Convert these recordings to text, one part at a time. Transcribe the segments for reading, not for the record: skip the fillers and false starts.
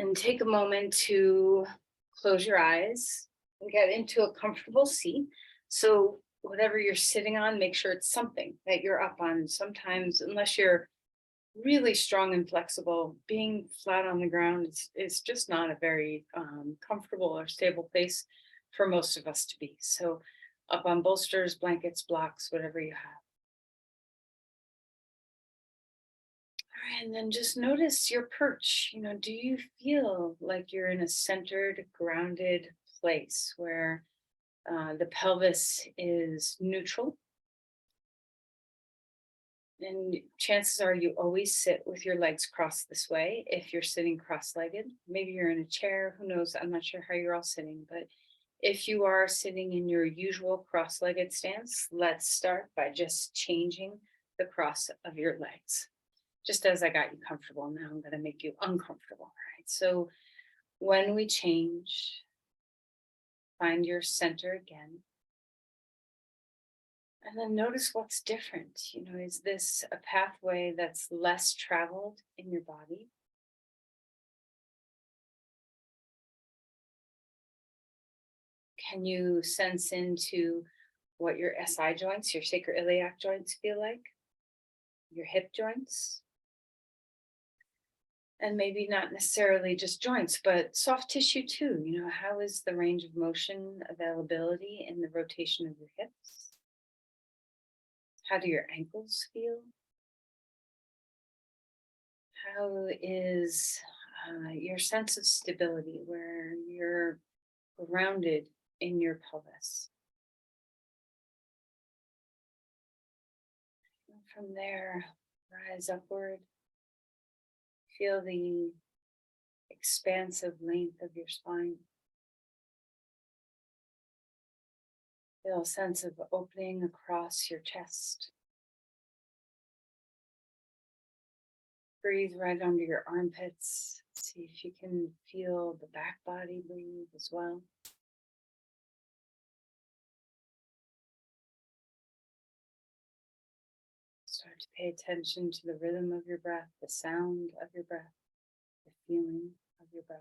And take a moment to close your eyes and get into a comfortable seat. So, whatever you're sitting on, make sure it's something that you're up on. Sometimes, unless you're really strong and flexible, being flat on the ground is just not a very comfortable or stable place for most of us to be. So, up on bolsters, blankets, blocks, whatever you have. All right, and then just notice your perch. Do you feel like you're in a centered, grounded place where the pelvis is neutral? And chances are you always sit with your legs crossed this way if you're sitting cross legged. Maybe you're in a chair, who knows? I'm not sure how you're all sitting, but if you are sitting in your usual cross legged stance, let's start by just changing the cross of your legs. Just as I got you comfortable, now I'm going to make you uncomfortable. All right. So when we change, find your center again. And then notice what's different. Is this a pathway that's less traveled in your body? Can you sense into what your SI joints, your sacroiliac joints feel like? Your hip joints? And maybe not necessarily just joints, but soft tissue too. How is the range of motion availability in the rotation of your hips? How do your ankles feel? How is your sense of stability where you're grounded in your pelvis? And from there, rise upward. Feel the expansive length of your spine. Feel a sense of opening across your chest. Breathe right under your armpits. See if you can feel the back body breathe as well. Start to pay attention to the rhythm of your breath, the sound of your breath, the feeling of your breath.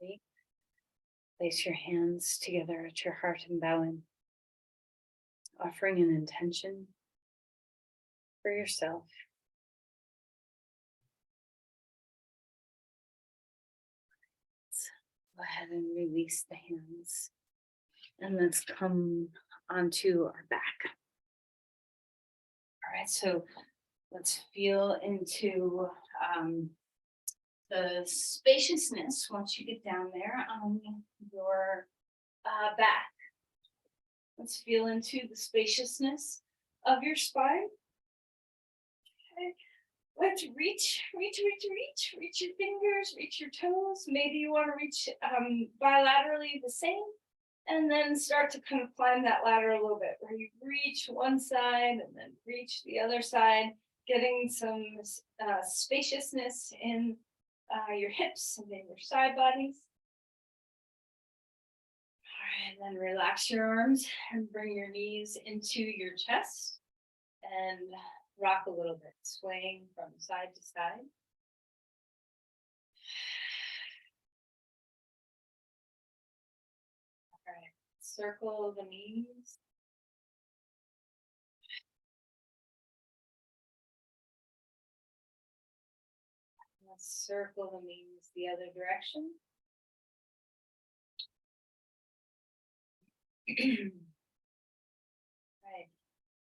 Okay. Place your hands together at your heart and bow in, offering an intention for yourself. Let's go ahead and release the hands. And let's come onto our back. All right, so let's feel into the spaciousness once you get down there on your back. Let's feel into the spaciousness of your spine. Okay. Let's reach your fingers, reach your toes. Maybe you want to reach bilaterally the same. And then start to kind of climb that ladder a little bit, where you reach one side and then reach the other side, getting some spaciousness in your hips and in your side bodies. All right, and then relax your arms and bring your knees into your chest and rock a little bit, swaying from side to side. All right, circle the knees. Let's circle the knees the other direction. Right.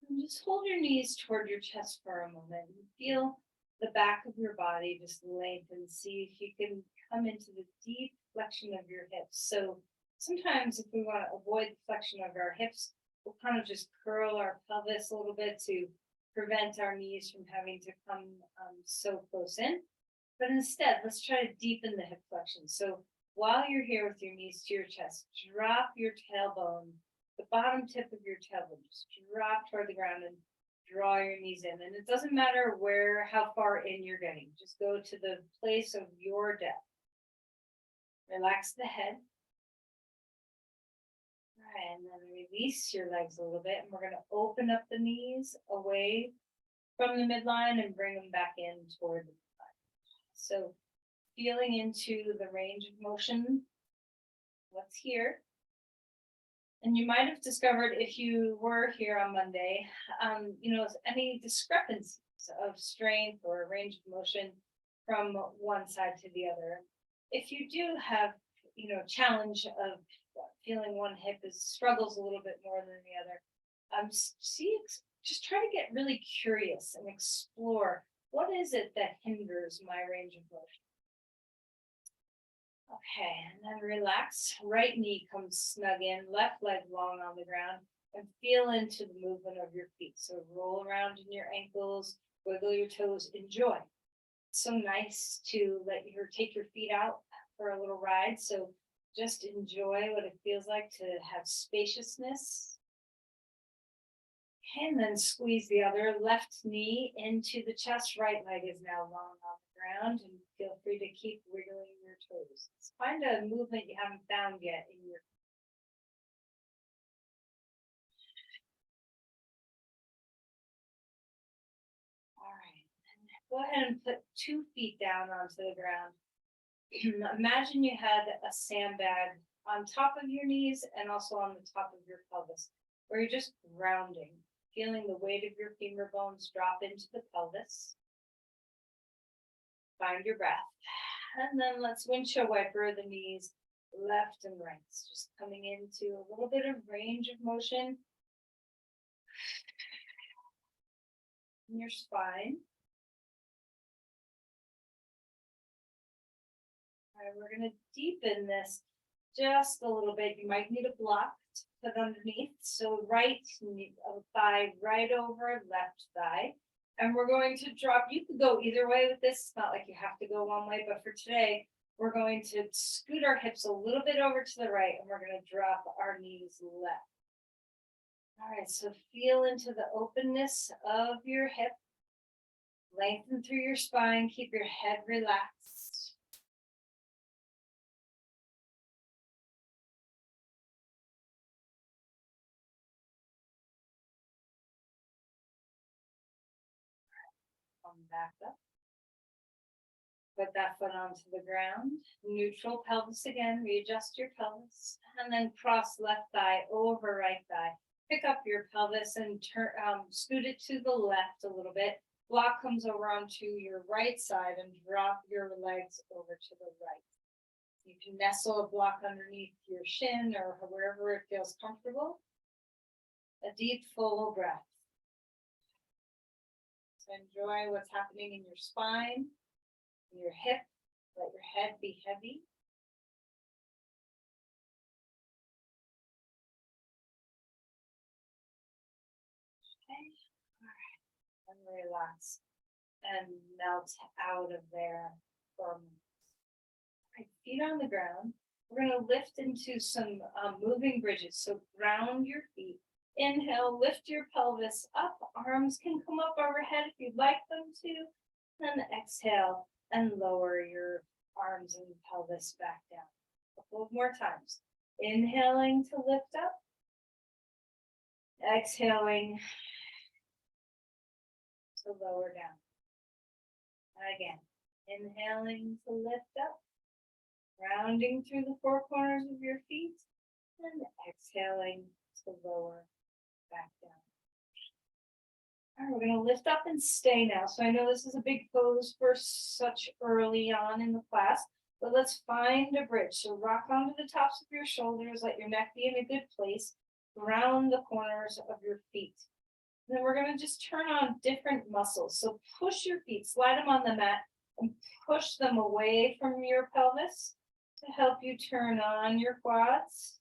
And just hold your knees toward your chest for a moment and feel the back of your body just lengthen. See if you can come into the deep flexion of your hips. So sometimes if we want to avoid the flexion of our hips, we'll kind of just curl our pelvis a little bit to prevent our knees from having to come so close in. But instead, let's try to deepen the hip flexion. So while you're here with your knees to your chest, drop your tailbone, the bottom tip of your tailbone, just drop toward the ground and Draw your knees in, and it doesn't matter how far in you're getting. Just go to the place of your depth. Relax the head. All right, and then release your legs a little bit, and we're going to open up the knees away from the midline and bring them back in toward the midline. So feeling into the range of motion, what's here. And you might have discovered if you were here on Monday, any discrepancies of strength or range of motion from one side to the other. If you do have, challenge of feeling one hip struggles a little bit more than the other, just try to get really curious and explore what is it that hinders my range of motion. Okay, and then relax. Right knee comes snug in, left leg long on the ground, and feel into the movement of your feet. So roll around in your ankles, wiggle your toes, enjoy. It's so nice to take your feet out for a little ride. So just enjoy what it feels like to have spaciousness. And then squeeze the other left knee into the chest. Right leg is now long on the ground, and feel free to keep wiggling your toes. Find a movement you haven't found yet in your. All right, go ahead and put 2 feet down onto the ground. Imagine you had a sandbag on top of your knees and also on the top of your pelvis, where you're just grounding, feeling the weight of your femur bones drop into the pelvis. Find your breath. And then let's windshield wiper the knees left and right. Just coming into a little bit of range of motion in your spine. All right, we're going to deepen this just a little bit. You might need a block to put underneath. So right thigh right over left thigh. And we're going to drop, you could go either way with this. It's not like you have to go one way, but for today, we're going to scoot our hips a little bit over to the right, and we're going to drop our knees left. All right, so feel into the openness of your hip. Lengthen through your spine, keep your head relaxed. Come back up. Put that foot onto the ground. Neutral pelvis again. Readjust your pelvis. And then cross left thigh over right thigh. Pick up your pelvis and scoot it to the left a little bit. Block comes over onto your right side and drop your legs over to the right. You can nestle a block underneath your shin or wherever it feels comfortable. A deep, full breath. So enjoy what's happening in your spine, in your hip. Let your head be heavy. Okay, all right, and relax and melt out of there for a moment. Right, feet on the ground. We're going to lift into some moving bridges. So ground your feet. Inhale, lift your pelvis up. Arms can come up overhead if you'd like them to. Then exhale and lower your arms and pelvis back down. A couple of more times. Inhaling to lift up. Exhaling to lower down. And again, inhaling to lift up. Rounding through the 4 corners of your feet. And exhaling to lower back down. All right, we're going to lift up and stay now. So I know this is a big pose for such early on in the class, but let's find a bridge. So rock onto the tops of your shoulders, let your neck be in a good place, round the corners of your feet. And then we're going to just turn on different muscles. So push your feet, slide them on the mat, and push them away from your pelvis to help you turn on your quads.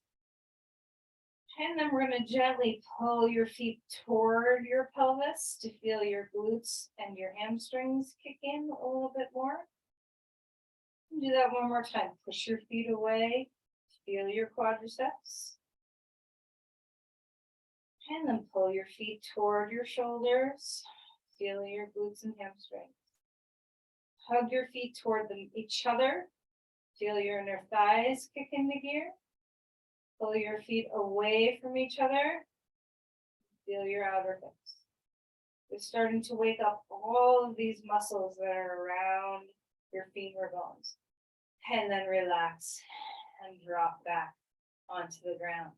And then we're going to gently pull your feet toward your pelvis to feel your glutes and your hamstrings kick in a little bit more. Do that one more time. Push your feet away, feel your quadriceps. And then pull your feet toward your shoulders. Feel your glutes and hamstrings. Hug your feet toward each other. Feel your inner thighs kick into gear. Pull your feet away from each other. Feel your outer hips. You're starting to wake up all of these muscles that are around your femur bones. And then relax and drop back onto the ground.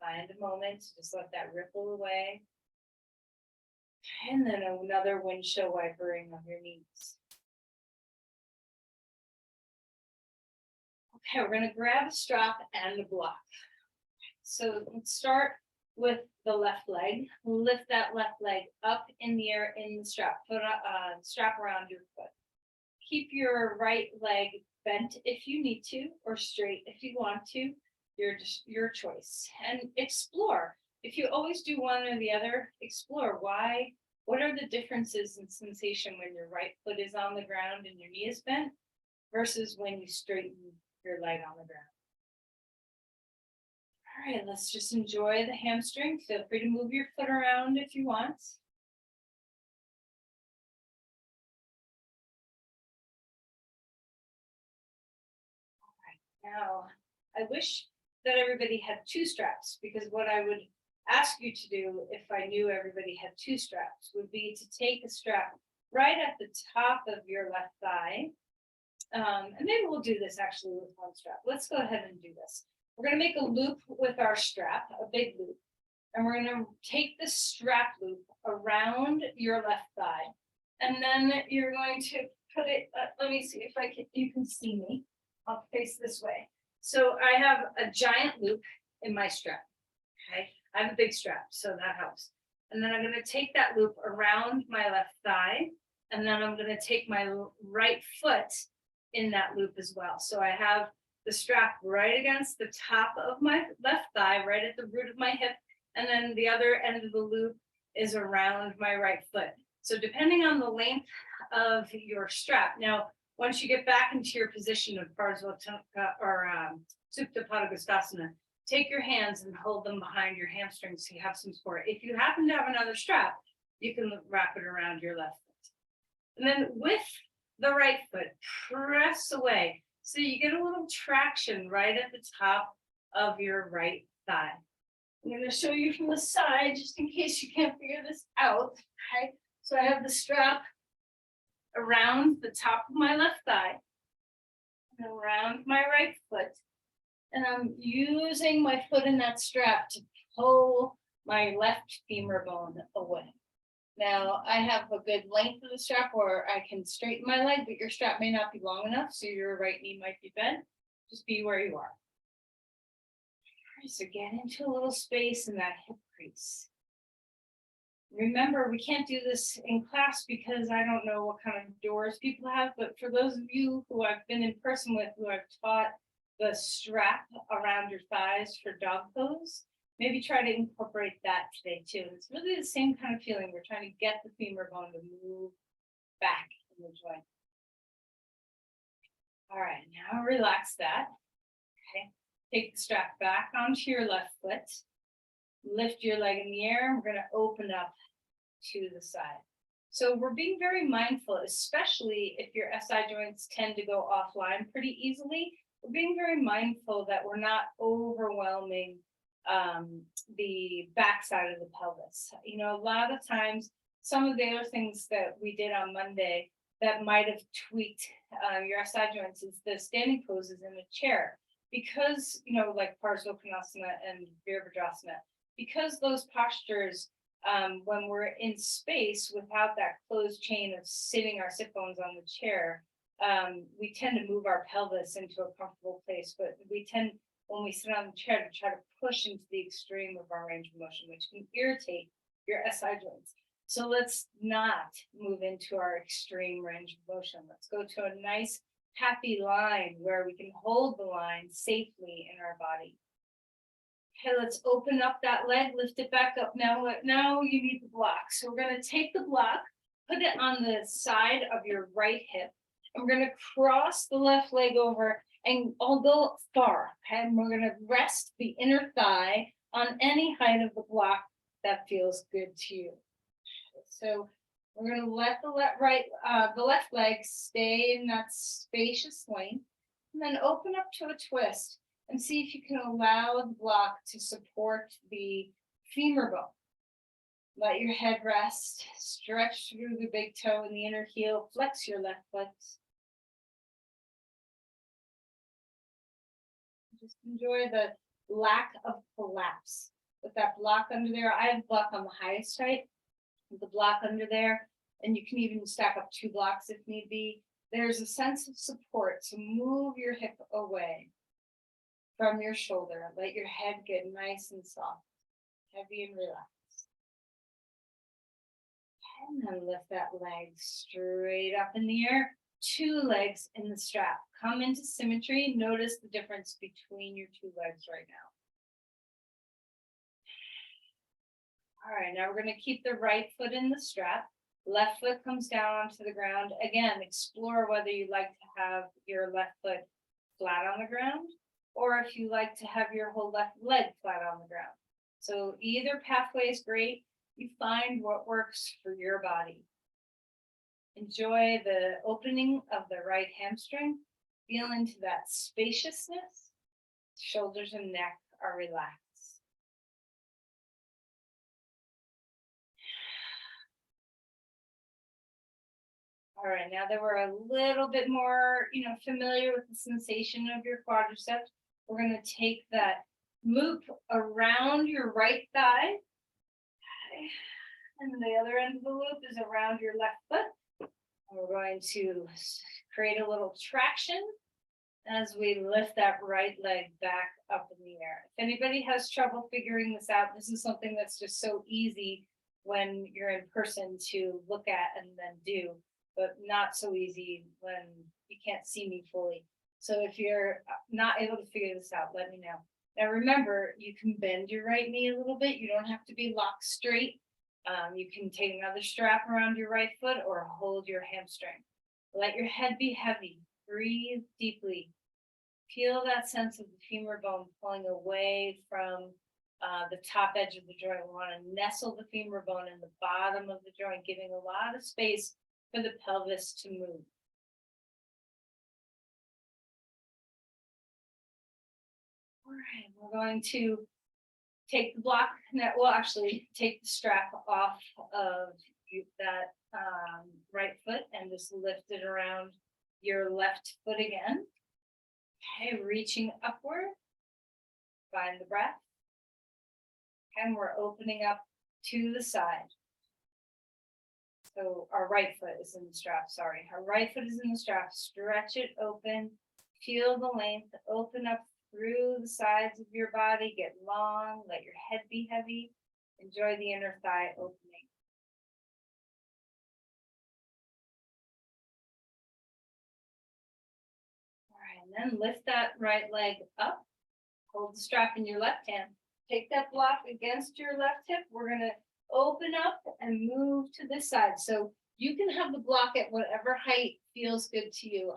Find a moment to just let that ripple away. And then another windshield wipering of your knees. Okay, we're going to grab a strap and a block. So let's start with the left leg. Lift that left leg up in the air in the strap. Put a strap around your foot. Keep your right leg bent if you need to, or straight if you want to. Your choice. And explore. If you always do one or the other, explore why. What are the differences in sensation when your right foot is on the ground and your knee is bent versus when you straighten your leg on the ground? All right, let's just enjoy the hamstring. Feel free to move your foot around if you want. All right, now I wish that everybody had two straps, because what I would ask you to do if I knew everybody had two straps would be to take a strap right at the top of your left thigh. And maybe we'll do this actually with one strap. Let's go ahead and do this. We're going to make a loop with our strap, a big loop. And we're going to take the strap loop around your left thigh. And then you're going to put it, let me see if you can see me. I'll face this way. So I have a giant loop in my strap, okay? I have a big strap, so that helps. And then I'm going to take that loop around my left thigh, and then I'm going to take my right foot in that loop as well. So I have the strap right against the top of my left thigh, right at the root of my hip, and then the other end of the loop is around my right foot. So depending on the length of your strap, now, once you get back into your position of Parsvatanka or Supta Padangusthasana, take your hands and hold them behind your hamstrings so you have some support. If you happen to have another strap, you can wrap it around your left foot. And then with the right foot, press away. So you get a little traction right at the top of your right thigh. I'm going to show you from the side, just in case you can't figure this out. Okay? So I have the strap around the top of my left thigh and around my right foot. And I'm using my foot in that strap to pull my left femur bone away. Now I have a good length of the strap where I can straighten my leg, but your strap may not be long enough, so your right knee might be bent. Just be where you are. All right, so get into a little space in that hip crease. Remember, we can't do this in class because I don't know what kind of doors people have, but for those of you who I've been in person with, who I've taught the strap around your thighs for dog pose, maybe try to incorporate that today too. It's really the same kind of feeling. We're trying to get the femur bone to move back in the joint. All right, now relax that. Okay, take the strap back onto your left foot. Lift your leg in the air. We're going to open up to the side. So we're being very mindful, especially if your SI joints tend to go offline pretty easily. We're being very mindful that we're not overwhelming the backside of the pelvis. You know, a lot of times, some of the other things that we did on Monday that might have tweaked your SI joints is the standing poses in a chair. Because, you know, like Parsvatanasana and Virabhadrasana, because those postures, when we're in space without that closed chain of sitting our sit bones on the chair, we tend to move our pelvis into a comfortable place, but we tend, when we sit on the chair, to try to push into the extreme of our range of motion, which can irritate your SI joints. So let's not move into our extreme range of motion. Let's go to a nice, happy line where we can hold the line safely in our body. Okay, let's open up that leg, lift it back up. Now you need the block. So we're going to take the block, put it on the side of your right hip. And we're going to cross the left leg over and I'll go far. Okay, and we're going to rest the inner thigh on any height of the block that feels good to you. So we're going to let the left leg stay in that spacious length, and then open up to a twist and see if you can allow the block to support the femur bone. Let your head rest, stretch through the big toe and the inner heel, flex your left foot. Just enjoy the lack of collapse. With that block under there, I have block on the highest height, the block under there, and you can even stack up 2 blocks if need be. There's a sense of support, so move your hip away from your shoulder. Let your head get nice and soft, heavy and relaxed. And then lift that leg straight up in the air. 2 legs in the strap. Come into symmetry. Notice the difference between your 2 legs right now. All right, now we're going to keep the right foot in the strap. Left foot comes down onto the ground. Again, explore whether you like to have your left foot flat on the ground, or if you like to have your whole left leg flat on the ground. So either pathway is great. You find what works for your body. Enjoy the opening of the right hamstring. Feel into that spaciousness. Shoulders and neck are relaxed. All right, now that we're a little bit more, familiar with the sensation of your quadriceps, we're going to take that loop around your right thigh. Okay. And the other end of the loop is around your left foot. And we're going to create a little traction as we lift that right leg back up in the air. If anybody has trouble figuring this out, this is something that's just so easy when you're in person to look at and then do, but not so easy when you can't see me fully. So if you're not able to figure this out, let me know. Now remember, you can bend your right knee a little bit. You don't have to be locked straight. You can take another strap around your right foot or hold your hamstring. Let your head be heavy. Breathe deeply. Feel that sense of the femur bone pulling away from the top edge of the joint. We want to nestle the femur bone in the bottom of the joint, giving a lot of space for the pelvis to move. All right, we're going to take the block, actually take the strap off of that right foot and just lift it around your left foot again. Okay, reaching upward, find the breath. And we're opening up to the side. So our right foot is in the strap, sorry. Our right foot is in the strap, stretch it open, feel the length, open up through the sides of your body, get long, let your head be heavy, enjoy the inner thigh opening. All right, and then lift that right leg up, hold the strap in your left hand, take that block against your left hip. We're gonna open up and move to this side. So you can have the block at whatever height feels good to you.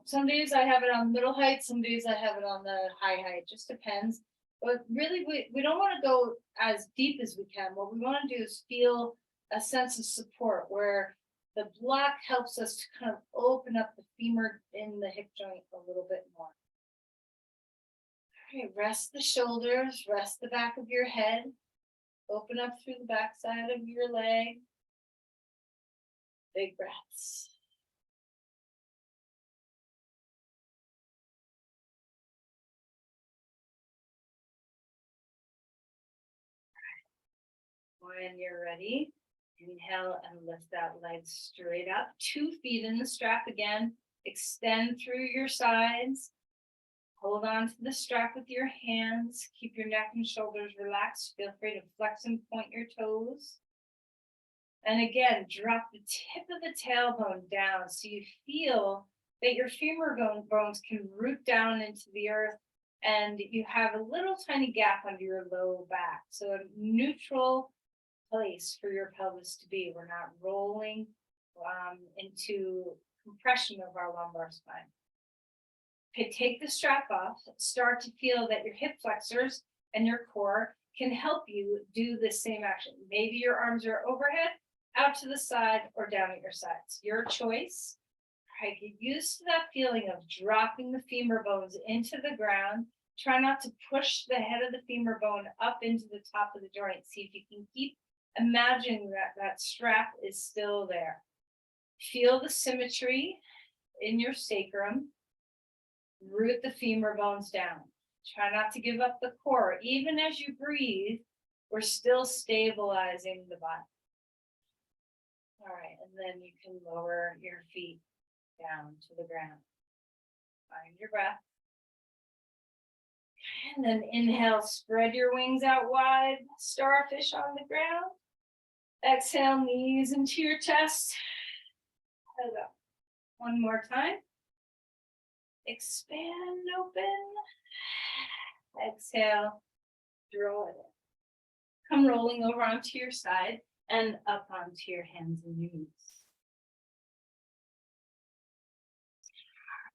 Some days I have it on middle height, some days I have it on the high height, just depends. But really, we don't want to go as deep as we can. What we want to do is feel a sense of support where the block helps us to kind of open up the femur in the hip joint a little bit more. Okay, rest the shoulders, rest the back of your head, open up through the back side of your leg. Big breaths. When you're ready, inhale and lift that leg straight up. 2 feet in the strap again. Extend through your sides. Hold on to the strap with your hands. Keep your neck and shoulders relaxed. Feel free to flex and point your toes. And again, drop the tip of the tailbone down so you feel that your femur bones can root down into the earth and you have a little tiny gap under your low back. So a neutral place for your pelvis to be. We're not rolling into compression of our lumbar spine. Okay, take the strap off. Start to feel that your hip flexors and your core can help you do the same action. Maybe your arms are overhead, out to the side, or down at your sides. Your choice. All right, get used to that feeling of dropping the femur bones into the ground. Try not to push the head of the femur bone up into the top of the joint. See if you can keep imagining that that strap is still there. Feel the symmetry in your sacrum. Root the femur bones down. Try not to give up the core. Even as you breathe, we're still stabilizing the body. All right, and then you can lower your feet down to the ground. Find your breath. And then inhale, spread your wings out wide, starfish on the ground. Exhale, knees into your chest. Head up. One more time. Expand, open. Exhale, draw it in. Come rolling over onto your side and up onto your hands and knees.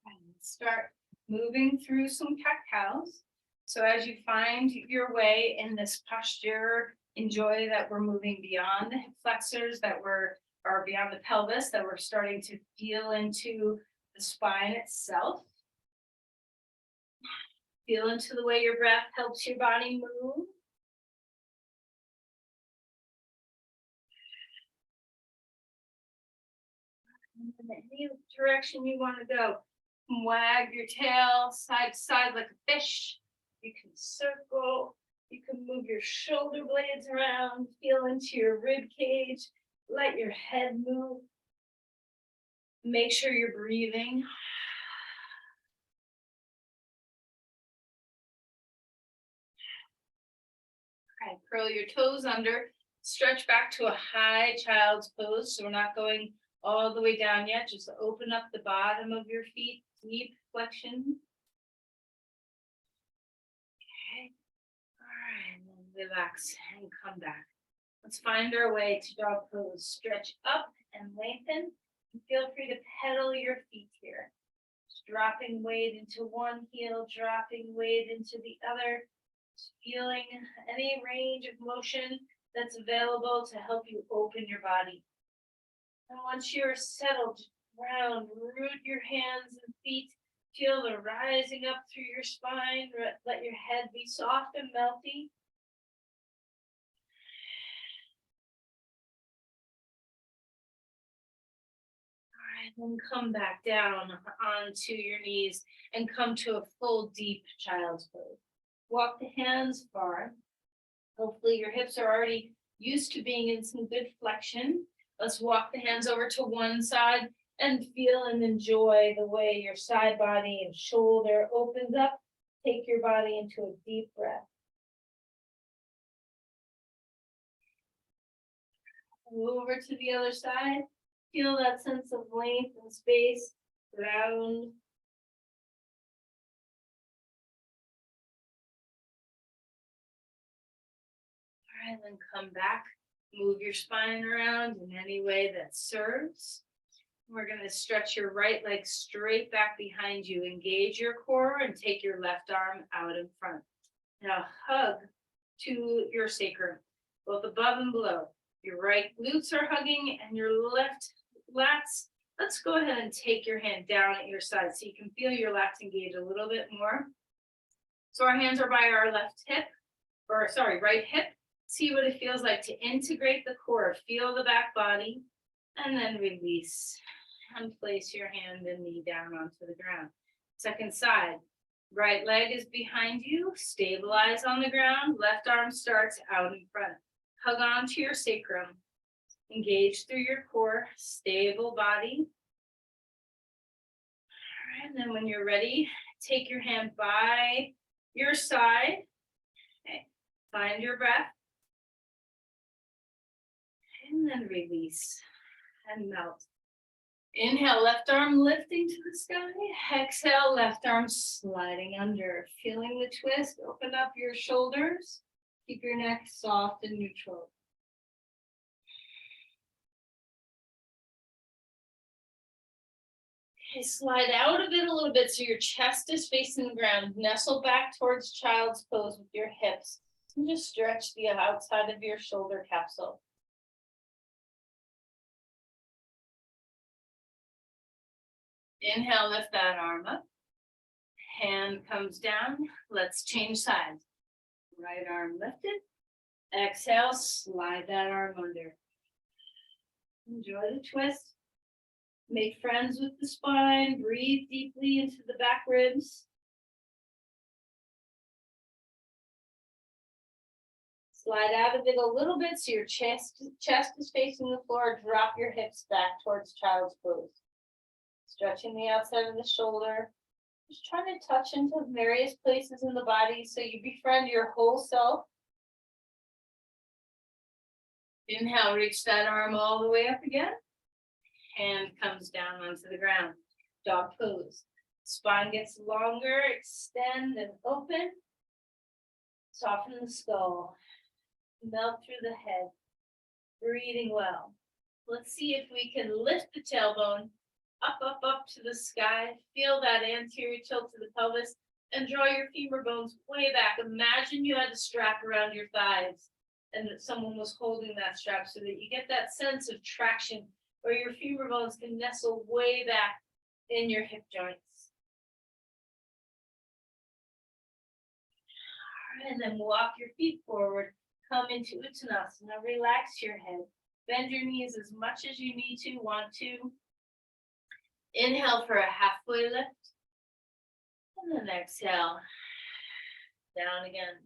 And start moving through some cat-cows. So as you find your way in this posture, enjoy that we're moving beyond the hip flexors, or beyond the pelvis, that we're starting to feel into the spine itself. Feel into the way your breath helps your body move. In any direction you want to go. Wag your tail side to side like a fish. You can circle. You can move your shoulder blades around. Feel into your rib cage. Let your head move. Make sure you're breathing. Okay, curl your toes under. Stretch back to a high child's pose. So we're not going all the way down yet. Just open up the bottom of your feet. Deep flexion. Okay. All right. And then relax and come back. Let's find our way to dog pose. Stretch up and lengthen. And feel free to pedal your feet here. Just dropping weight into one heel, dropping weight into the other. Just feeling any range of motion that's available to help you open your body. And once you're settled, ground, root your hands and feet. Feel the rising up through your spine. Let your head be soft and melty. And come back down onto your knees and come to a full deep child's pose. Walk the hands far. Hopefully your hips are already used to being in some good flexion. Let's walk the hands over to one side and feel and enjoy the way your side body and shoulder opens up. Take your body into a deep breath. Over to the other side. Feel that sense of length and space, round. All right, then come back. Move your spine around in any way that serves. We're going to stretch your right leg straight back behind you. Engage your core and take your left arm out in front. Now hug to your sacrum, both above and below. Your right glutes are hugging and your left lats. Let's go ahead and take your hand down at your side so you can feel your lats engage a little bit more. So our hands are by our right hip. See what it feels like to integrate the core. Feel the back body and then release and place your hand and knee down onto the ground. Second side, right leg is behind you. Stabilize on the ground. Left arm starts out in front. Hug onto your sacrum. Engage through your core, stable body. All right, and then when you're ready, take your hand by your side. Okay. Find your breath. And then release and melt. Inhale, left arm lifting to the sky. Exhale, left arm sliding under. Feeling the twist, open up your shoulders. Keep your neck soft and neutral. Okay, slide out of it a little bit so your chest is facing the ground. Nestle back towards child's pose with your hips And just stretch the outside of your shoulder capsule. Inhale, lift that arm up. Hand comes down. Let's change sides. Right arm lifted. Exhale, slide that arm under. Enjoy the twist. Make friends with the spine. Breathe deeply into the back ribs. Slide out of it a little bit so your chest is facing the floor. Drop your hips back towards child's pose. Stretching the outside of the shoulder. Just trying to touch into various places in the body so you befriend your whole self. Inhale, reach that arm all the way up again. Hand comes down onto the ground. Dog pose. Spine gets longer, extend and open. Soften the skull. Melt through the head. Breathing well. Let's see if we can lift the tailbone up to the sky. Feel that anterior tilt to the pelvis and draw your femur bones way back. Imagine you had a strap around your thighs and that someone was holding that strap so that you get that sense of traction where your femur bones can nestle way back in your hip joints. And then walk your feet forward. Come into Uttanasana. Relax your head. Bend your knees as much as you need to, want to. Inhale for a halfway lift. And then exhale. Down again.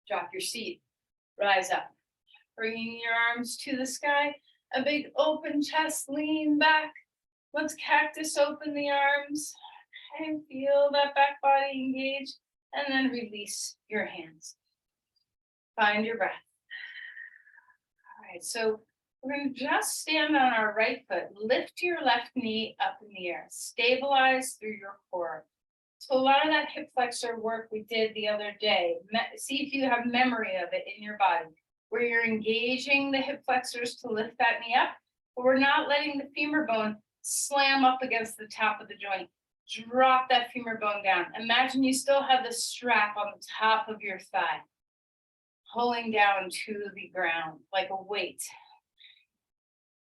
Drop your seat. Rise up. Bringing your arms to the sky. A big open chest. Lean back. Let's cactus open the arms. And feel that back body engage. And then release your hands. Find your breath. All right, so we're going to just stand on our right foot. Lift your left knee up in the air. Stabilize through your core. So a lot of that hip flexor work we did the other day, see if you have memory of it in your body, where you're engaging the hip flexors to lift that knee up, but we're not letting the femur bone slam up against the top of the joint. Drop that femur bone down. Imagine you still have the strap on the top of your thigh, pulling down to the ground like a weight.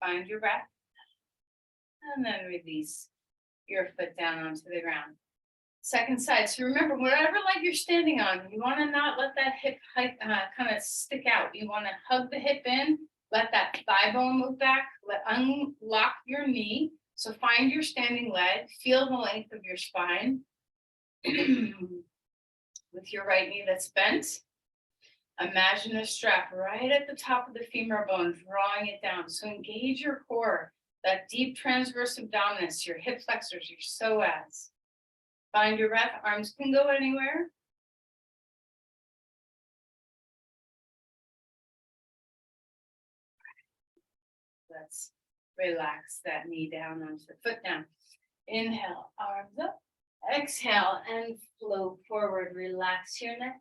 Find your breath. And then release your foot down onto the ground. Second side. So remember, whatever leg you're standing on, you want to not let that hip kind of stick out. You want to hug the hip in, let that thigh bone move back, unlock your knee. So find your standing leg, feel the length of your spine with your right knee that's bent. Imagine a strap right at the top of the femur bone, drawing it down. So engage your core, that deep transverse abdominis, your hip flexors, your psoas. Find your breath. Arms can go anywhere. Let's relax that knee down onto the foot down. Inhale, arms up. Exhale and float forward. Relax your neck.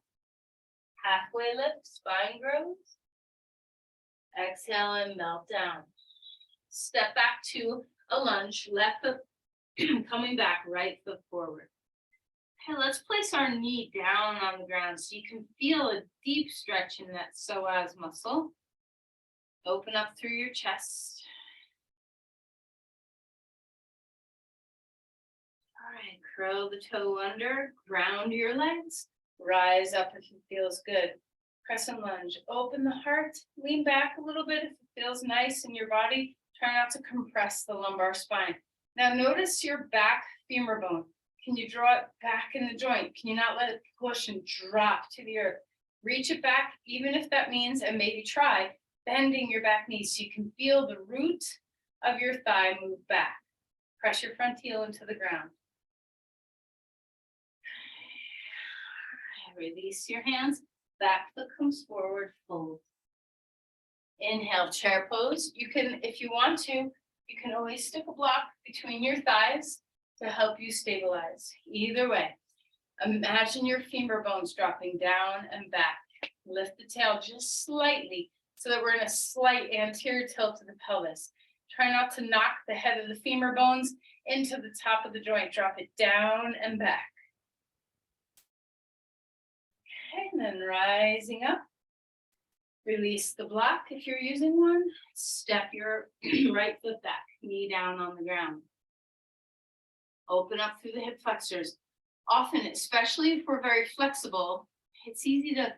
Halfway lift, spine grows. Exhale and melt down. Step back to a lunge, left foot coming back, right foot forward. Okay, let's place our knee down on the ground so you can feel a deep stretch in that psoas muscle. Open up through your chest. All right, curl the toe under, ground your legs. Rise up if it feels good. Crescent lunge. Open the heart. Lean back a little bit if it feels nice in your body. Try not to compress the lumbar spine. Now notice your back femur bone. Can you draw it back in the joint? Can you not let it push and drop to the earth? Reach it back, even if that means, and maybe try, bending your back knee so you can feel the root of your thigh move back. Press your front heel into the ground. Release your hands. Back foot comes forward, fold. Inhale, chair pose. You can, if you want to, you can always stick a block between your thighs to help you stabilize. Either way, imagine your femur bones dropping down and back. Lift the tail just slightly so that we're in a slight anterior tilt to the pelvis. Try not to knock the head of the femur bones into the top of the joint. Drop it down and back. Okay, and then rising up, Release the block if you're using one. Step your right foot back, knee down on the ground. Open up through the hip flexors. Often, especially if we're very flexible, it's easy to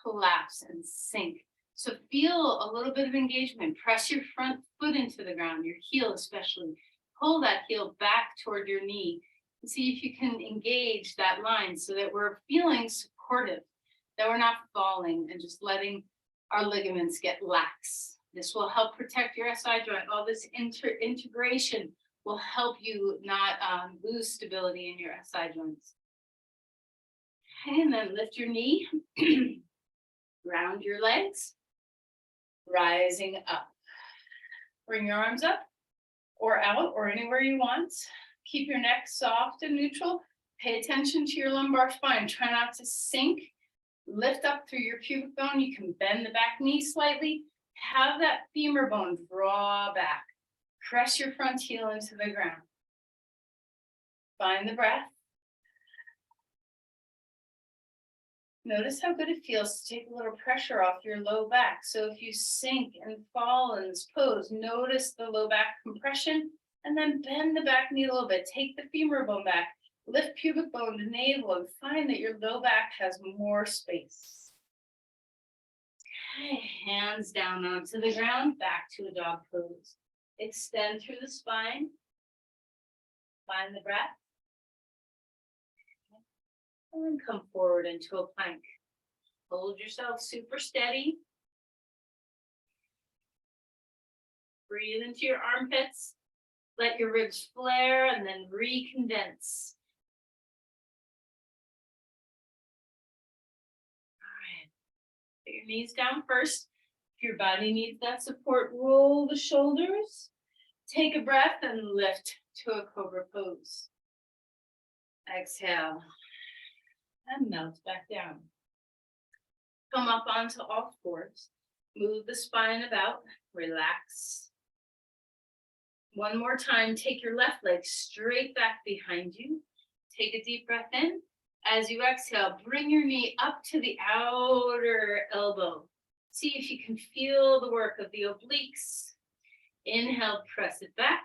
collapse and sink. So feel a little bit of engagement. Press your front foot into the ground, your heel especially. Pull that heel back toward your knee. And see if you can engage that line so that we're feeling supportive, that we're not falling and just letting our ligaments get lax. This will help protect your SI joint. All this integration will help you not lose stability in your SI joints. And then lift your knee, ground your legs, rising up. Bring your arms up or out or anywhere you want. Keep your neck soft and neutral. Pay attention to your lumbar spine. Try not to sink. Lift up through your pubic bone. You can bend the back knee slightly. Have that femur bone draw back. Press your front heel into the ground. Find the breath. Notice how good it feels to take a little pressure off your low back. So if you sink and fall in this pose, notice the low back compression and then bend the back knee a little bit. Take the femur bone back. Lift pubic bone to navel and find that your low back has more space. Okay, hands down onto the ground, back to a dog pose. Extend through the spine. Find the breath. And then come forward into a plank. Hold yourself super steady. Breathe into your armpits. Let your ribs flare and then recondense. Put your knees down first. If your body needs that support, roll the shoulders. Take a breath and lift to a cobra pose. Exhale and melt back down. Come up onto all fours. Move the spine about. Relax. One more time, take your left leg straight back behind you. Take a deep breath in. As you exhale, bring your knee up to the outer elbow. See if you can feel the work of the obliques. Inhale, press it back.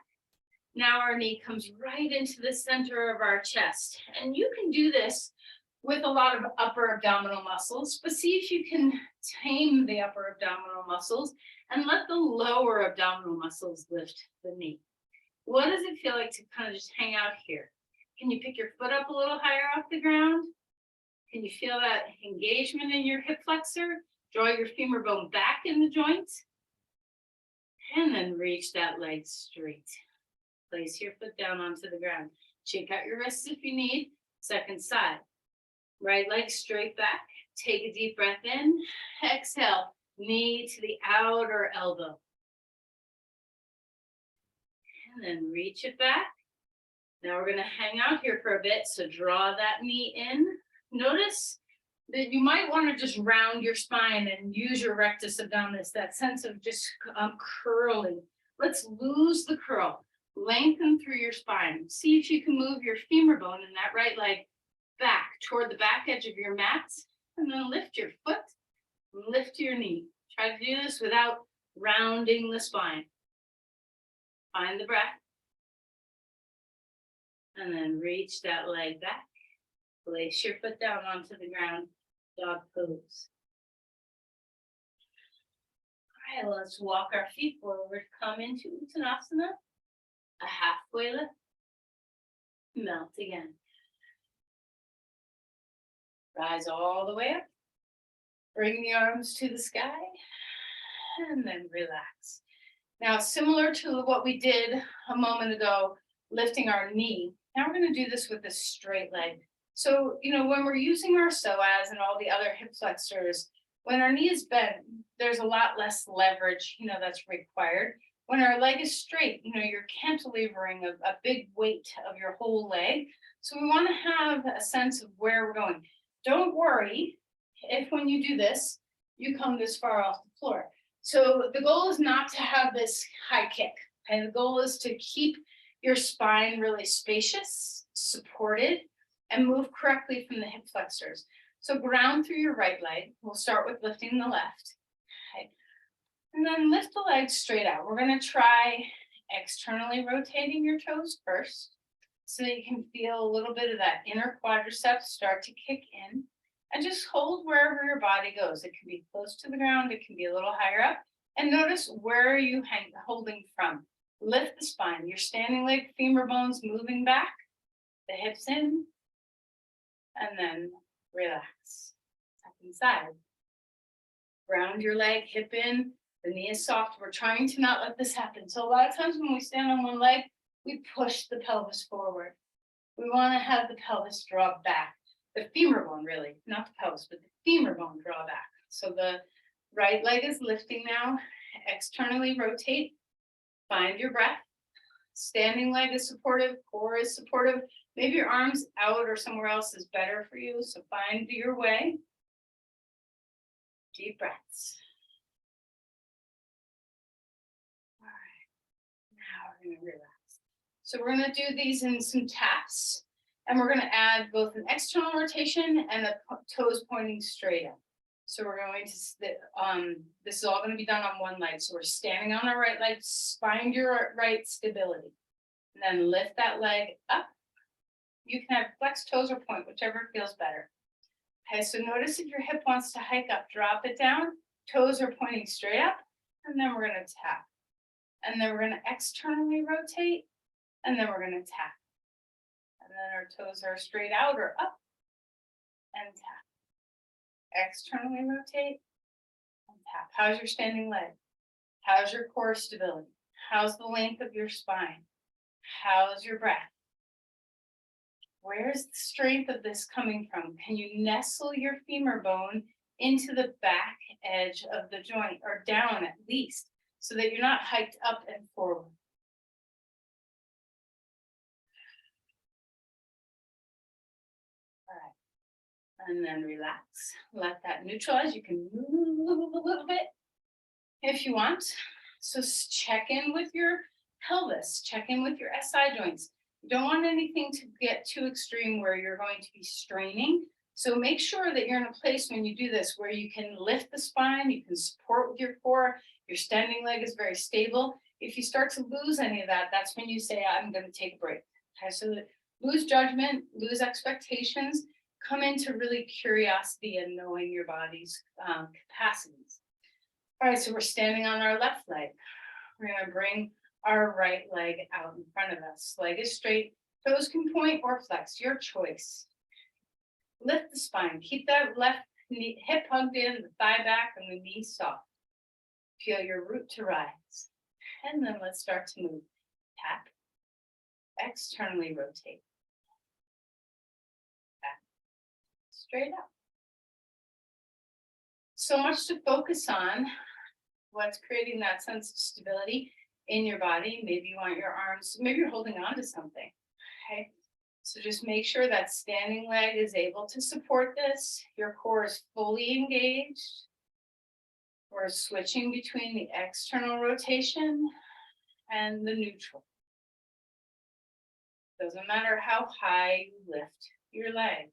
Now our knee comes right into the center of our chest. And you can do this with a lot of upper abdominal muscles, but see if you can tame the upper abdominal muscles and let the lower abdominal muscles lift the knee. What does it feel like to kind of just hang out here? Can you pick your foot up a little higher off the ground? Can you feel that engagement in your hip flexor? Draw your femur bone back in the joint. And then reach that leg straight. Place your foot down onto the ground. Shake out your wrists if you need. Second side. Right leg straight back. Take a deep breath in. Exhale. Knee to the outer elbow. And then reach it back. Now we're going to hang out here for a bit. So draw that knee in. Notice that you might want to just round your spine and use your rectus abdominis, that sense of just curling. Let's lose the curl. Lengthen through your spine. See if you can move your femur bone in that right leg back toward the back edge of your mat. And then lift your foot, lift your knee. Try to do this without rounding the spine. Find the breath. And then reach that leg back. Place your foot down onto the ground. Dog pose. All right, let's walk our feet forward. Come into Uttanasana. A halfway lift. Melt again. Rise all the way up. Bring the arms to the sky. And then relax. Now, similar to what we did a moment ago, lifting our knee, now we're going to do this with a straight leg. So, when we're using our psoas and all the other hip flexors, when our knee is bent, there's a lot less leverage, that's required. When our leg is straight, you're cantilevering a big weight of your whole leg. So we want to have a sense of where we're going. Don't worry if when you do this, you come this far off the floor. So the goal is not to have this high kick. Okay? The goal is to keep your spine really spacious, supported, and move correctly from the hip flexors. So ground through your right leg. We'll start with lifting the left. And then lift the legs straight out. We're gonna try externally rotating your toes first, so that you can feel a little bit of that inner quadriceps start to kick in. And just hold wherever your body goes. It can be close to the ground, it can be a little higher up. And notice where are you holding from. Lift the spine, your standing leg, femur bones moving back, the hips in, and then relax. Tuck inside. Ground your leg, hip in, the knee is soft. We're trying to not let this happen. So a lot of times when we stand on one leg, we push the pelvis forward. We want to have the pelvis draw back. The femur bone, really, not the pelvis, but the femur bone draw back. So the right leg is lifting now. Externally rotate. Find your breath. Standing leg is supportive, core is supportive. Maybe your arms out or somewhere else is better for you. So find your way. Deep breaths. All right. Now we're going to relax. So we're going to do these in some taps. And we're going to add both an external rotation and the toes pointing straight up. So we're going to, this is all going to be done on one leg. So we're standing on our right leg, find your right stability. And then lift that leg up. You can have flex toes or point, whichever feels better. Okay, so notice if your hip wants to hike up, drop it down. Toes are pointing straight up. And then we're going to tap. And then we're going to externally rotate. And then we're going to tap. And then our toes are straight out or up. And tap. Externally rotate. And tap. How's your standing leg? How's your core stability? How's the length of your spine? How's your breath? Where's the strength of this coming from? Can you nestle your femur bone into the back edge of the joint, or down at least, so that you're not hiked up and forward? All right. And then relax. Let that neutralize. You can move a little bit if you want. So check in with your pelvis. Check in with your SI joints. You don't want anything to get too extreme where you're going to be straining. So make sure that you're in a place when you do this where you can lift the spine, you can support with your core, your standing leg is very stable. If you start to lose any of that, that's when you say, I'm going to take a break. Okay, so lose judgment, lose expectations, come into really curiosity and knowing your body's capacities. All right, so we're standing on our left leg. We're going to bring our right leg out in front of us. Leg is straight, toes can point or flex, your choice. Lift the spine, keep that left knee, hip hugged in, the thigh back, and the knee soft. Feel your root to rise. And then let's start to move. Tap, externally rotate. Tap, straight up. So much to focus on. What's creating that sense of stability in your body? Maybe you want your arms, maybe you're holding on to something. Okay. So just make sure that standing leg is able to support this. Your core is fully engaged. We're switching between the external rotation and the neutral. Doesn't matter how high you lift your leg.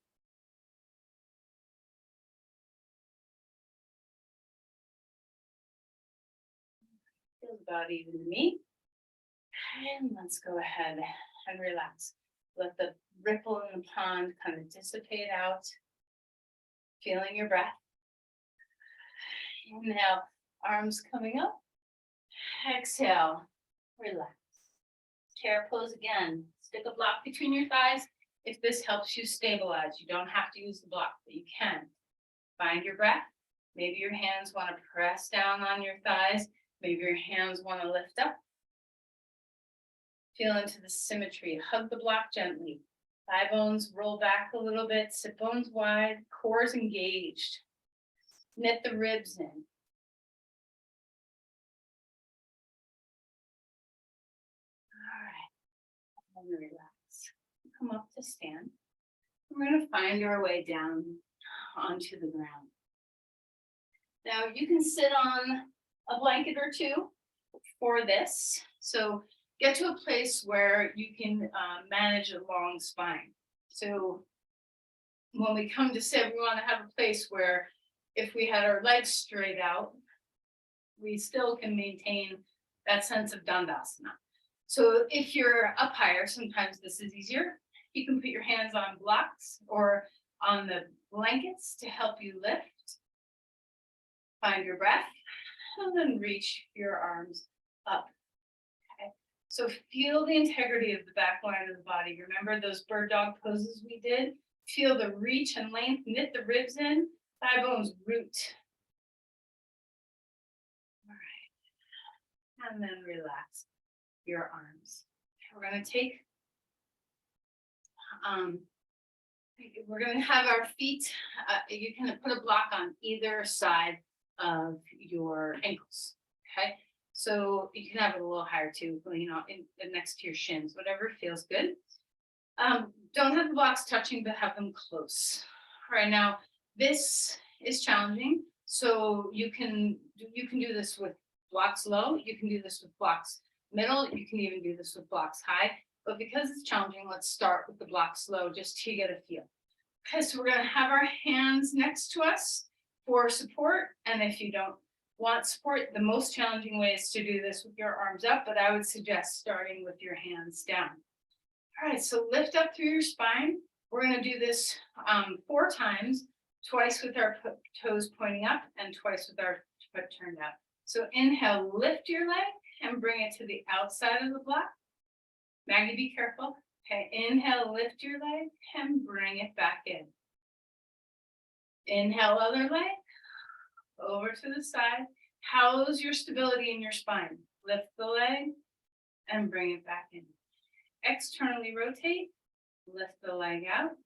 Feels about even to me. And let's go ahead and relax. Let the ripple in the pond kind of dissipate out. Feeling your breath. Inhale, arms coming up. Exhale, relax. Chair pose again. Stick a block between your thighs. If this helps you stabilize, you don't have to use the block, but you can. Find your breath. Maybe your hands want to press down on your thighs. Maybe your hands want to lift up. Feel into the symmetry. Hug the block gently. Thigh bones roll back a little bit. Sit bones wide. Core's engaged. Knit the ribs in. All right. And relax. Come up to stand. We're going to find our way down onto the ground. Now you can sit on a blanket or two for this. So get to a place where you can manage a long spine. So when we come to sit, we want to have a place where if we had our legs straight out, we still can maintain that sense of Dandasana. So if you're up higher, sometimes this is easier. You can put your hands on blocks or on the blankets to help you lift. Find your breath and then reach your arms up. Okay. So feel the integrity of the back line of the body. Remember those bird dog poses we did? Feel the reach and length, knit the ribs in, thigh bones root. All right. And then relax your arms. We're going to take, we're going to have our feet, you can put a block on either side of your ankles, okay? So you can have it a little higher too, next to your shins, whatever feels good. Don't have the blocks touching, but have them close. All right, now this is challenging. So you can do this with blocks low, you can do this with blocks middle, you can even do this with blocks high, but because it's challenging, let's start with the blocks low just to get a feel. Okay, so we're gonna have our hands next to us for support, and if you don't want support, the most challenging way is to do this with your arms up, but I would suggest starting with your hands down. All right, so lift up through your spine. We're gonna do this 4 times, twice with our toes pointing up and twice with our foot turned out. So inhale, lift your leg and bring it to the outside of the block. Maggie, be careful. Okay, inhale, lift your leg and bring it back in. Inhale, other leg, over to the side. House your stability in your spine. Lift the leg and bring it back in. Externally rotate, lift the leg out.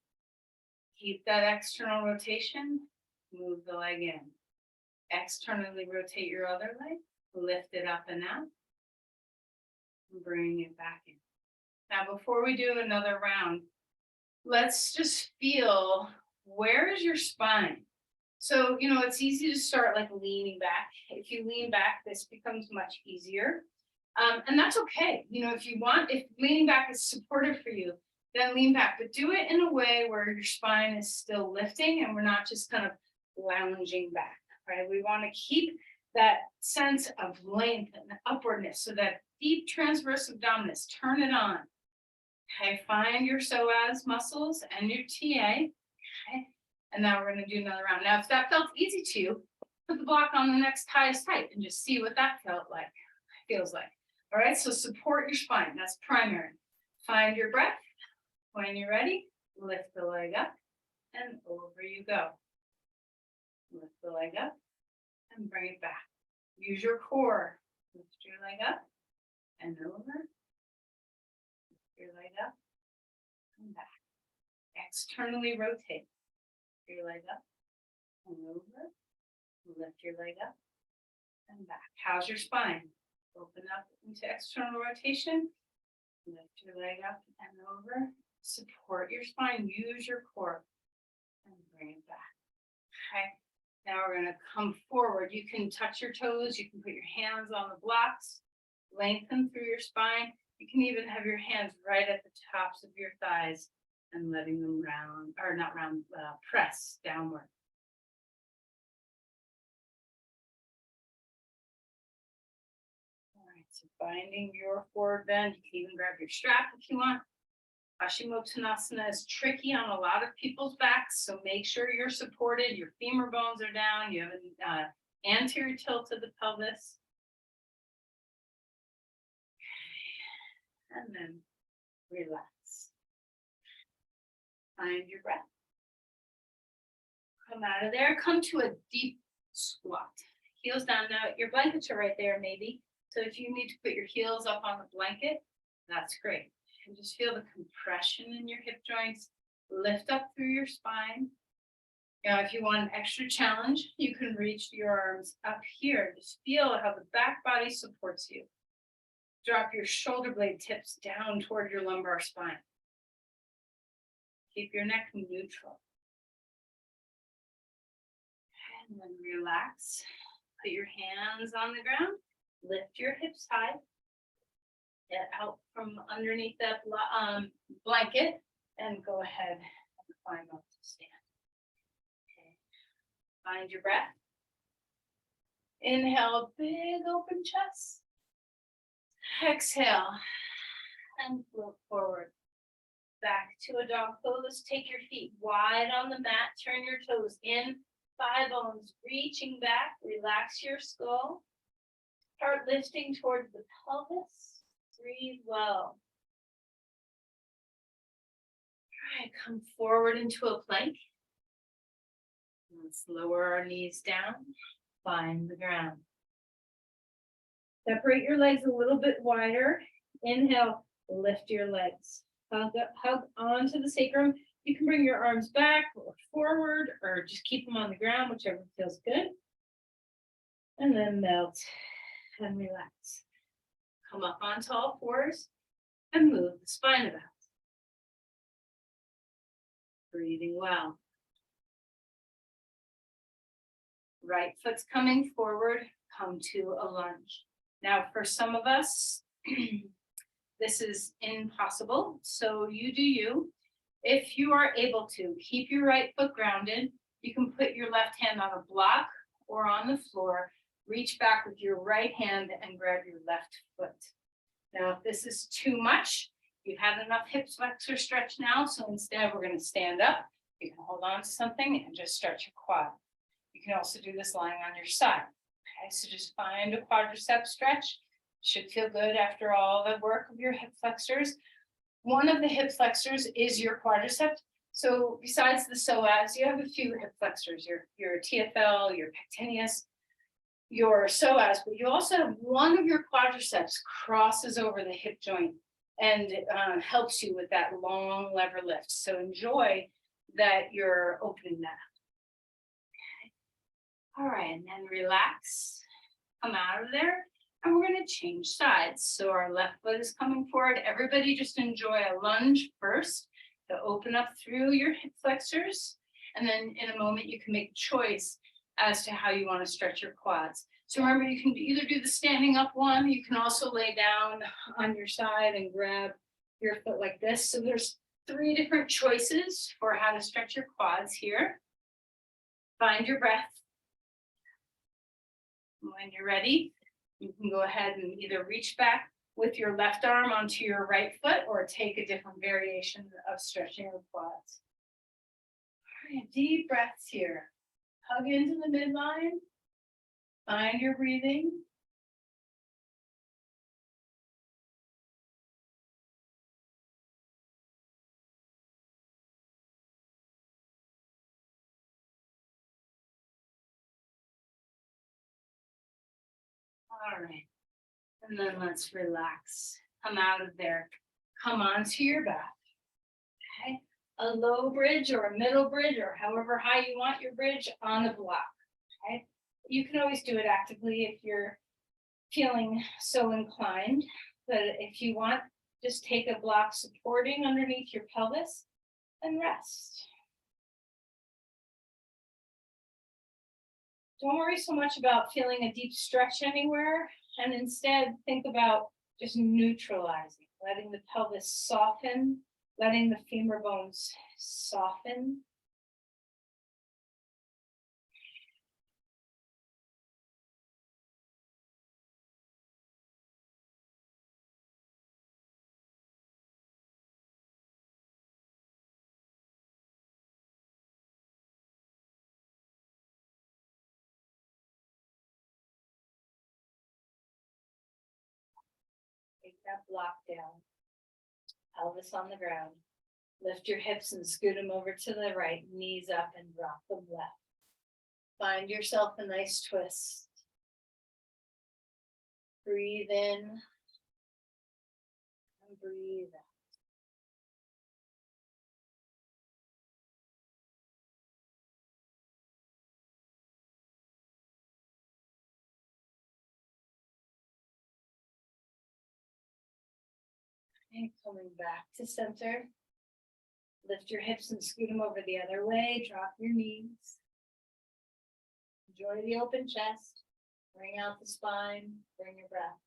Keep that external rotation, move the leg in. Externally rotate your other leg, lift it up and out, bring it back in. Now, before we do another round, let's just feel, where is your spine? So, it's easy to start like leaning back. If you lean back, this becomes much easier. And that's okay. If leaning back is supportive for you, then lean back, but do it in a way where your spine is still lifting and we're not just kind of lounging back, right? We want to keep that sense of length and upwardness, so that deep transverse abdominis, turn it on. Okay, find your psoas muscles and your TA. Okay, and now we're going to do another round. Now, if that felt easy to you, put the block on the next highest height and just see what that feels like. All right, so support your spine. That's primary. Find your breath. When you're ready, lift the leg up and over you go. Lift the leg up and bring it back. Use your core. Lift your leg up and over. Lift your leg up and back. Externally rotate. Lift your leg up and over. Lift your leg up and back. How's your spine? Open up into external rotation. Lift your leg up and over. Support your spine. Use your core and bring it back. Okay. Now we're going to come forward. You can touch your toes. You can put your hands on the blocks. Lengthen through your spine. You can even have your hands right at the tops of your thighs and letting them press downward. All right, so finding your forward bend. You can even grab your strap if you want. Paschimottanasana is tricky on a lot of people's backs, so make sure you're supported. Your femur bones are down. You have an anterior tilt of the pelvis. And then relax. Find your breath. Come out of there. Come to a deep squat. Heels down. Now, your blankets are right there, maybe. So if you need to put your heels up on the blanket, that's great. And just feel the compression in your hip joints. Lift up through your spine. Now, if you want an extra challenge, you can reach your arms up here. Just feel how the back body supports you. Drop your shoulder blade tips down toward your lumbar spine. Keep your neck neutral. And then relax. Put your hands on the ground. Lift your hips high. Get out from underneath that blanket and go ahead and climb up to stand. Okay. Find your breath. Inhale, big open chest. Exhale, and float forward. Back to a dog pose. Take your feet wide on the mat. Turn your toes in. Thigh bones reaching back. Relax your skull. Start lifting towards the pelvis. Breathe well. All right, come forward into a plank. Let's lower our knees down. Find the ground. Separate your legs a little bit wider. Inhale, lift your legs. Hug onto the sacrum. You can bring your arms back or forward or just keep them on the ground, whichever feels good. And then melt and relax. Come up onto all fours and move the spine about. Breathing well. Right foot's coming forward, come to a lunge. Now for some of us, this is impossible, so you do you. If you are able to, keep your right foot grounded. You can put your left hand on a block or on the floor. Reach back with your right hand and grab your left foot. Now, if this is too much, you've had enough hip flexor stretch now, so instead we're going to stand up. You can hold on to something and just stretch your quad. You can also do this lying on your side. Okay, so just find a quadricep stretch. Should feel good after all the work of your hip flexors. One of the hip flexors is your quadricep. So besides the psoas, you have a few hip flexors, your TFL, your pectineus, your psoas, but you also have one of your quadriceps crosses over the hip joint and helps you with that long lever lift. So enjoy that you're opening that up. Okay. All right, and then relax, come out of there. And we're going to change sides. So our left foot is coming forward. Everybody just enjoy a lunge first to open up through your hip flexors. And then in a moment, you can make a choice as to how you want to stretch your quads. So remember, you can either do the standing up one. You can also lay down on your side and grab your foot like this. So there's 3 different choices for how to stretch your quads here. Find your breath. When you're ready, you can go ahead and either reach back with your left arm onto your right foot or take a different variation of stretching your quads. All right, deep breaths here. Hug into the midline. Find your breathing. All right. And then let's relax. Come out of there. Come onto your back. Okay. A low bridge or a middle bridge or however high you want your bridge on the block. Okay. You can always do it actively if you're feeling so inclined. But if you want, just take a block supporting underneath your pelvis and rest. Don't worry so much about feeling a deep stretch anywhere, and instead think about just neutralizing, letting the pelvis soften, letting the femur bones soften. Take that block down, pelvis on the ground. Lift your hips and scoot them over to the right, knees up and drop them left. Find yourself a nice twist. Breathe in and breathe out. And coming back to center. Lift your hips and scoot them over the other way. Drop your knees. Enjoy the open chest. Bring out the spine. Bring your breath.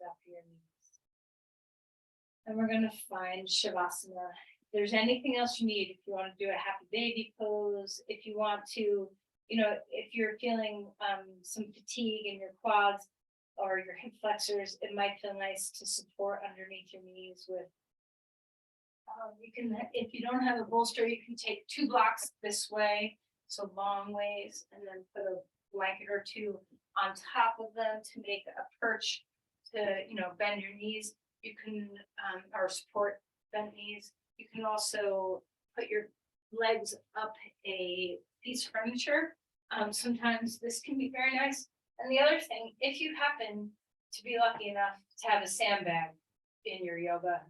up your knees. And we're gonna find Shavasana. If there's anything else you need, if you want to do a happy baby pose, if you want to, if you're feeling some fatigue in your quads or your hip flexors, it might feel nice to support underneath your knees with. You can, if you don't have a bolster, you can take 2 blocks this way, so long ways, and then put a blanket or 2 on top of them to make a perch to, bend your knees. You can, or support bent knees. You can also put your legs up a piece of furniture. Sometimes this can be very nice. And the other thing, if you happen to be lucky enough to have a sandbag in your yoga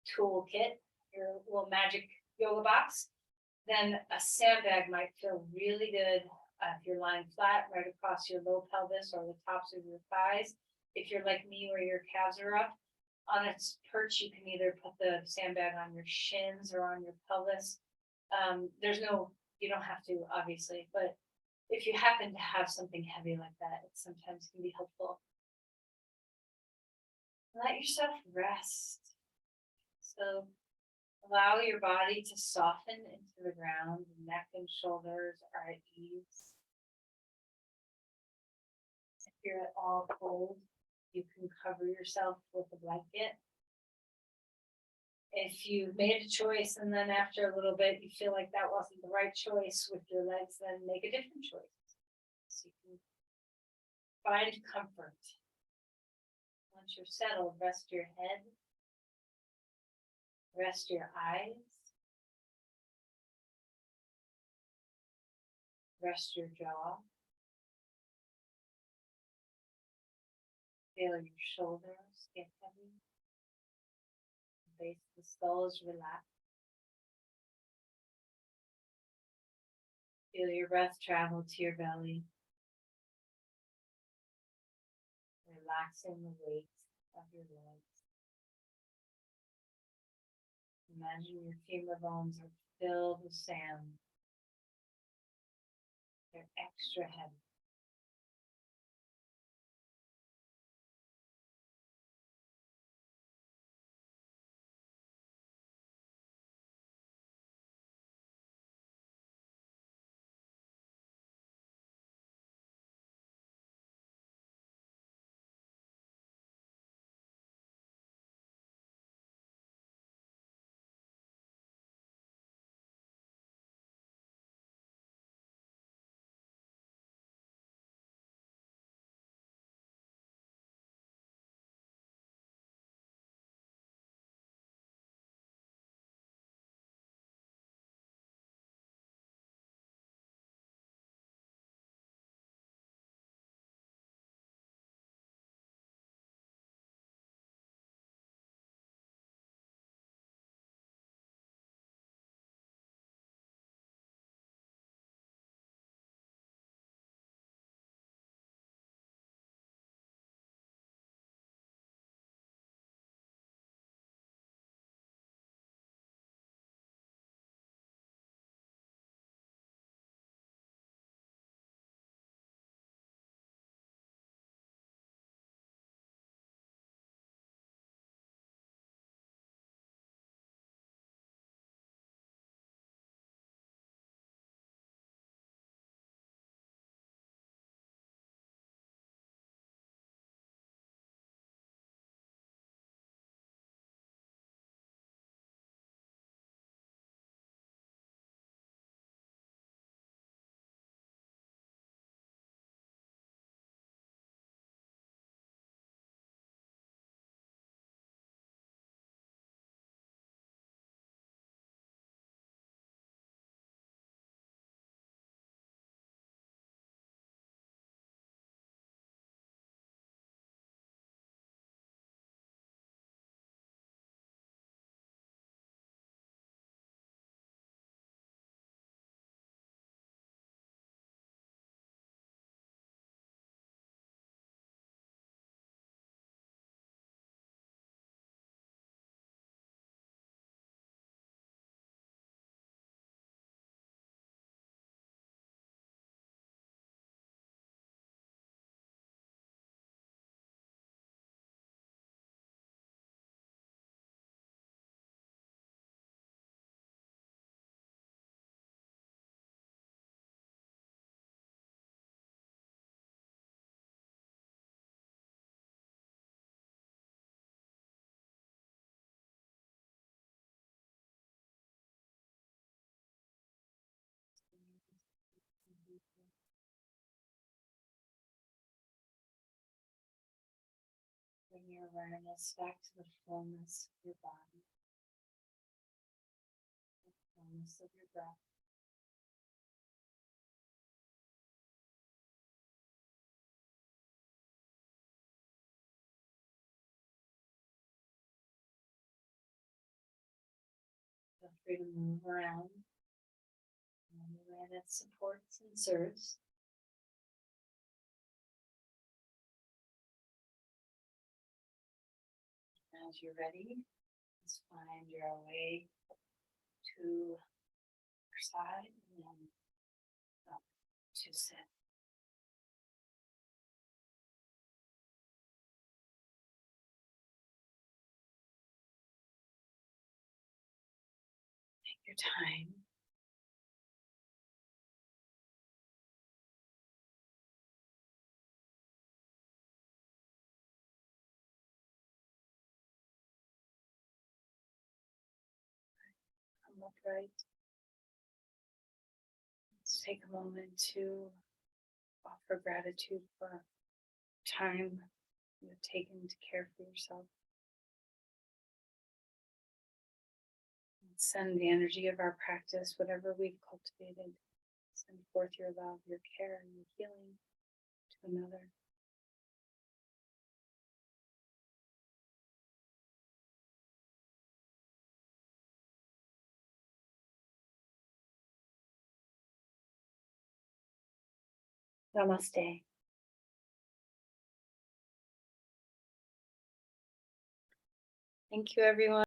toolkit, your little magic yoga box, then a sandbag might feel really good if you're lying flat right across your low pelvis or the tops of your thighs. If you're like me, where your calves are up on its perch, you can either put the sandbag on your shins or on your pelvis. You don't have to, obviously, but if you happen to have something heavy like that, it sometimes can be helpful. Let yourself rest. So allow your body to soften into the ground. The neck and shoulders are at ease. If you're at all cold, you can cover yourself with a blanket. If you made a choice and then after a little bit you feel like that wasn't the right choice with your legs, then make a different choice. So you can find comfort. Once you're settled, rest your head. Rest your eyes. Rest your jaw. Feel your shoulders get heavy. The base of the skull is relaxed. Feel your breath travel to your belly. Relaxing the weight of your legs. Imagine your femur bones are filled with sand. They're extra heavy. your awareness back to the fullness of your body, the fullness of your breath. Feel free to move around in any way that supports and serves. As you're ready, let's find your way to your side and then up to sit. Take your time. Come upright. Let's take a moment to offer gratitude for time you've taken to care for yourself. Send the energy of our practice, whatever we've cultivated, send forth your love, your care, and your healing to another. Namaste. Thank you, everyone.